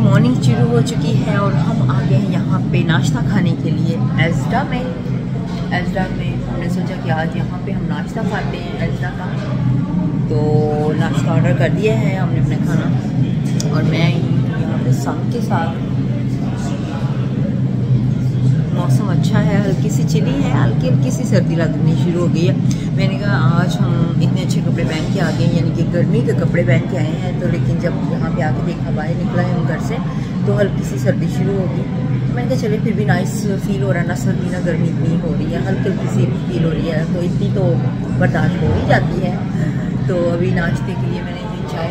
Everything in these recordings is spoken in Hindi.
मॉर्निंग शुरू हो चुकी है और हम आ गए हैं यहाँ पे नाश्ता खाने के लिए एज़डा में हमने सोचा कि आज यहाँ पे हम नाश्ता खाते हैं एज़डा का। तो नाश्ता ऑर्डर कर दिया है हमने अपना खाना और मैं यहाँ पे शाम के साथ। मौसम अच्छा है, हल्की सी चिली है, हल्की सी सर्दी लगनी शुरू हो गई है। मैंने कहा आज हम इतने अच्छे कपड़े पहन के आ गए, यानी कि गर्मी के कपड़े पहन के आए हैं। तो लेकिन जब यहाँ पे आके देखा, बाहर निकला है हम घर से, तो हल्की सी सर्दी शुरू होगी। मैंने कहा चले फिर भी नाइस फील हो रहा है, ना सर्दी ना गर्मी इतनी हो रही है, हल्की सी फील हो रही है, तो इतनी तो बर्दाश्त हो ही जाती है। तो अभी नाश्ते के लिए मैंने चाय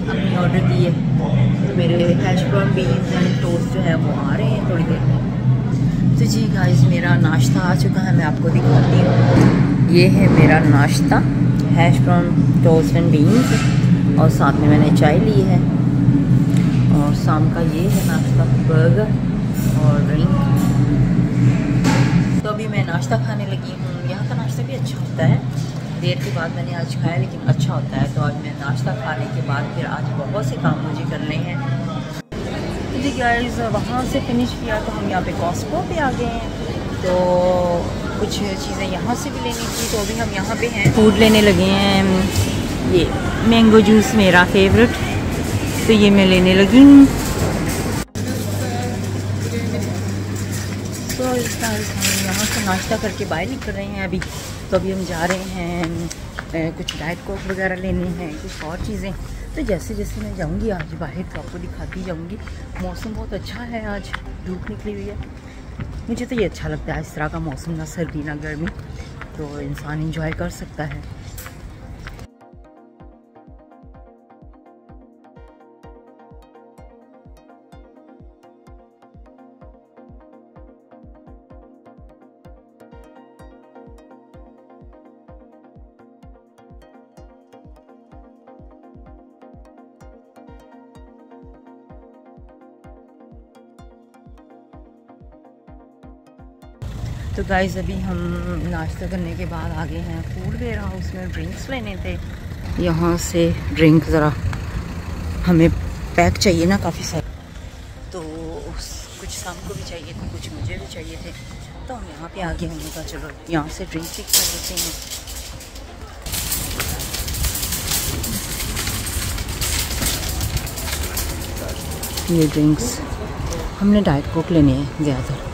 अपनी ऑर्डर की है। तो मेरे hash brown beans and toast जो है वो आ रहे हैं थोड़ी देर में। तो जी गाइस, मेरा नाश्ता आ चुका है, मैं आपको दिखाती हूँ। ये है मेरा नाश्ता, hash brown toast and beans, और साथ में मैंने चाय ली है। और शाम का ये है नाश्ता, बर्गर और ड्रिंक। तो अभी मैं नाश्ता खाने लगी हूँ। यहाँ का नाश्ता भी अच्छा होता है, देर के बाद मैंने आज खाया लेकिन अच्छा होता है। तो आज मैं नाश्ता खाने के बाद फिर आज बहुत से काम मुझे करने हैं। जी गाइस, वहाँ से फिनिश किया तो हम यहाँ पे कॉस्को पे आ गए हैं। तो कुछ चीज़ें यहाँ से भी लेनी थी, तो अभी हम यहाँ पे हैं, फूड लेने लगे हैं। ये मैंगो जूस मेरा फेवरेट, तो ये मैं लेने लगी हूँ। तो इस तरह हम यहाँ से नाश्ता करके बाहर निकल रहे हैं अभी। तो अभी हम जा रहे हैं कुछ डाइट कोक वगैरह लेने हैं, कुछ और चीज़ें। तो जैसे जैसे मैं जाऊंगी आज बाहर तो आपको दिखाती जाऊंगी। मौसम बहुत अच्छा है, आज धूप निकली हुई है। मुझे तो ये अच्छा लगता है इस तरह का मौसम, ना सर्दी ना गर्मी, तो इंसान एंजॉय कर सकता है। तो गाइस, अभी हम नाश्ता करने के बाद आ गए हैं फूड वेयर हाउस में, ड्रिंक्स लेने थे। यहाँ से ड्रिंक ज़रा हमें पैक चाहिए ना, काफ़ी सारे, तो कुछ शाम को भी चाहिए थे, कुछ मुझे भी चाहिए थे। तो हम यहाँ पे आ गए, हमने कहा चलो यहाँ से ड्रिंक पिक कर लेते हैं। ये ड्रिंक्स हमने डाइट कोक लेने हैं ज़्यादा।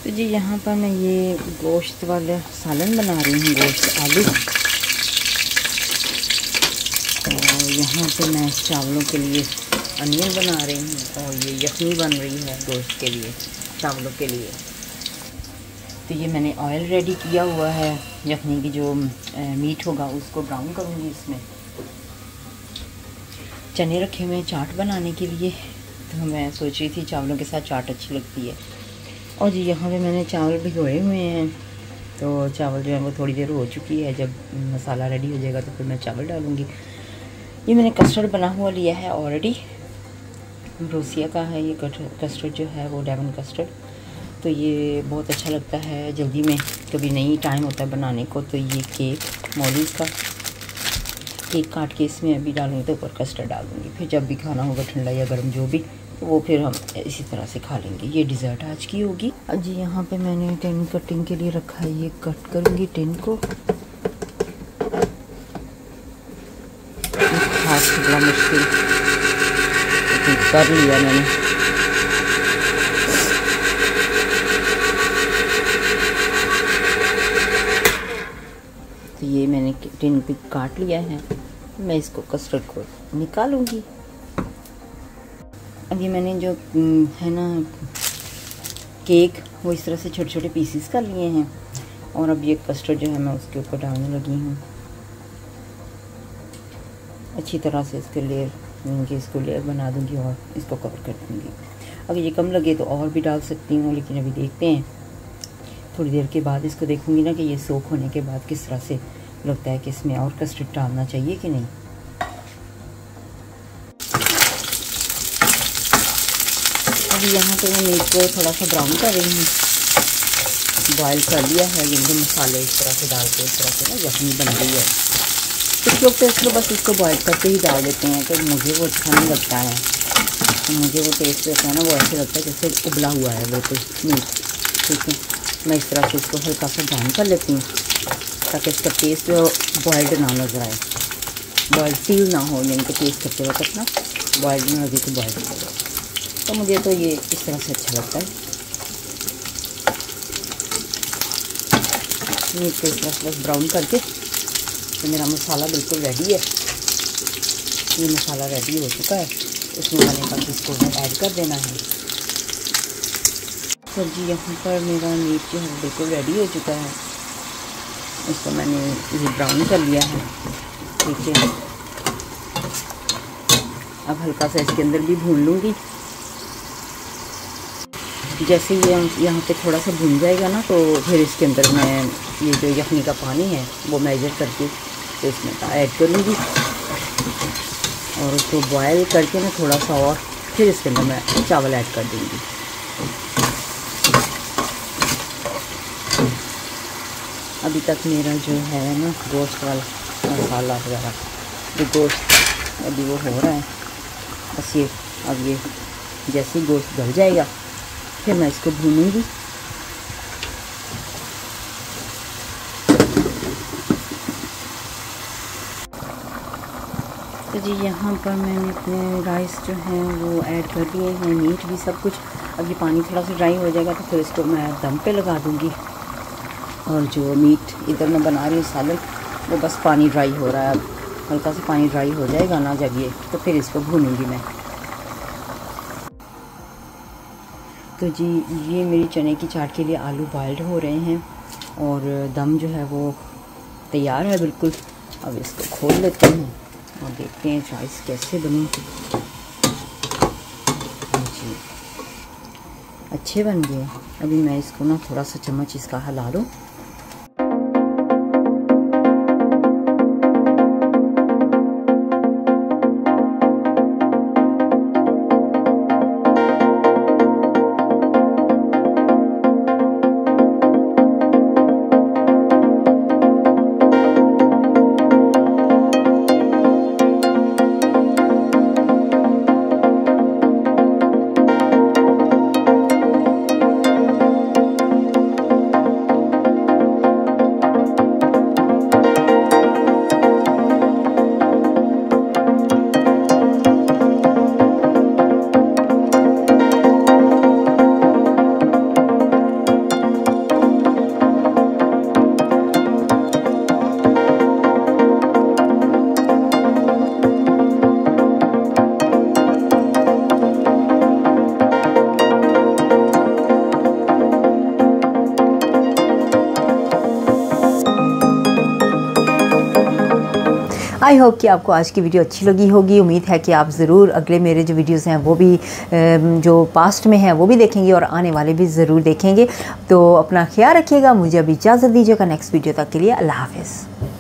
तो जी यहाँ पर मैं ये गोश्त वाला सालन बना रही हूँ, गोश्त आलू। और यहाँ पे मैं चावलों के लिए अनियन बना रही हूँ, और ये यखनी बन रही है गोश्त के लिए, चावलों के लिए। तो ये मैंने ऑयल रेडी किया हुआ है, यखनी की जो मीट होगा उसको ब्राउन करूँगी इसमें। चने रखे हुए चाट बनाने के लिए, तो मैं सोच रही थी चावलों के साथ चाट अच्छी लगती है। और जी यहाँ पे मैंने चावल भिगोए हुए हैं, तो चावल जो है वो थोड़ी देर हो चुकी है। जब मसाला रेडी हो जाएगा तो फिर मैं चावल डालूँगी। ये मैंने कस्टर्ड बना हुआ लिया है ऑलरेडी, रोसिया का है ये कस्टर्ड जो है वो, डायमंड कस्टर्ड। तो ये बहुत अच्छा लगता है, जल्दी में कभी नहीं टाइम होता है बनाने को। तो ये केक मॉलिस का केक काट के इसमें अभी डालूँगी, तो ऊपर कस्टर्ड डालूँगी। फिर जब भी खाना होगा ठंडा या गर्म जो भी, तो वो फिर हम इसी तरह से खा लेंगे। ये डिज़र्ट आज की होगी। जी यहाँ पे मैंने टिन कटिंग के लिए रखा है, ये कट करूँगी टिन को। हाथ बड़ा मुश्किल कर लिया मैंने। तो ये मैंने टिन पे काट लिया है, मैं इसको कस्टर्ड को निकालूंगी। अब ये मैंने जो है ना केक, वो इस तरह से छोटे छोटे पीसीस कर लिए हैं। और अब ये कस्टर्ड जो है मैं उसके ऊपर डालने लगी हूँ। अच्छी तरह से इसके लेयर कि इसको लेयर बना दूँगी और इसको कवर कर दूँगी। अगर ये कम लगे तो और भी डाल सकती हूँ, लेकिन अभी देखते हैं। थोड़ी देर के बाद इसको देखूँगी ना कि ये सोख होने के बाद किस तरह से लगता है कि इसमें और कस्टर्ड डालना चाहिए कि नहीं। अभी यहाँ पे मैं मीट को थोड़ा सा ब्राउन कर रही हूँ। बॉयल कर लिया है, ये मसाले इस तरह से डाल के इस तरह से ना यखनी बन गई है। कुछ लोग तो इसको बस इसको बॉयल करके ही डाल देते हैं, तो मुझे वो अच्छा नहीं लगता है। तो मुझे वो टेस्ट रहता है ना, वो ऐसे लगता है जैसे उबला हुआ है बिल्कुल मीट। ठीक है, मैं इस तरह से इसको हल्का सा ब्राउन कर लेती हूँ ताकि इसका टेस्ट बॉयल्ड ना नजर आए, बॉयल्ड फील ना हो, यानी कि टेस्ट करते वक्त ना बॉयल्ड ना लगे तो बॉयल्ड करो। तो मुझे तो ये इस तरह से अच्छा लगता है। मीट को इस तरह से बस ब्राउन करके तो मेरा मसाला बिल्कुल रेडी है। ये मसाला रेडी हो चुका है, इसमें मैंने बस इसको ऐड कर देना है। तो जी यहाँ पर मेरा मीट जो है बिल्कुल रेडी हो चुका है। इसको मैंने ये ब्राउन कर लिया है। ठीक है, अब हल्का सा इसके अंदर भी भून लूँगी। जैसे ये यहाँ पे थोड़ा सा भून जाएगा ना, तो फिर इसके अंदर मैं ये जो यखनी का पानी है वो मेजर करके तो इसमें ऐड करूँगी और उसको बॉयल करके ना थोड़ा सा, और फिर इसके अंदर मैं चावल ऐड कर दूँगी। अभी तक मेरा जो है ना गोश्त वाला मसाला वगैरह, जो गोश्त अभी वो हो रहा है बस। ये अब ये जैसे ही गोश्त गल जाएगा फिर मैं इसको भूनूंगी। तो जी यहाँ पर मैंने अपने राइस जो हैं वो ऐड कर दिए हैं, मीट भी सब कुछ। अब ये पानी थोड़ा सा ड्राई हो जाएगा तो फिर इसको मैं दम पे लगा दूँगी। और जो मीट इधर मैं बना रही हूँ सालन, वो बस पानी ड्राई हो रहा है। अब हल्का सा पानी ड्राई हो जाएगा ना जब ये, तो फिर इसको भूनूंगी मैं। तो जी ये मेरी चने की चाट के लिए आलू बॉइल्ड हो रहे हैं और दम जो है वो तैयार है बिल्कुल। अब इसको खोल लेते हैं और देखते हैं राइस कैसे बने। जी अच्छे बन गए। अभी मैं इसको ना थोड़ा सा चम्मच इसका हिला लूँ। आई होप कि आपको आज की वीडियो अच्छी लगी होगी। उम्मीद है कि आप ज़रूर अगले मेरे जो वीडियोस हैं वो भी जो पास्ट में हैं वो भी देखेंगे और आने वाले भी ज़रूर देखेंगे। तो अपना ख्याल रखिएगा। मुझे अभी इजाज़त दीजिएगा। नेक्स्ट वीडियो तक के लिए अल्लाह हाफ़िज़।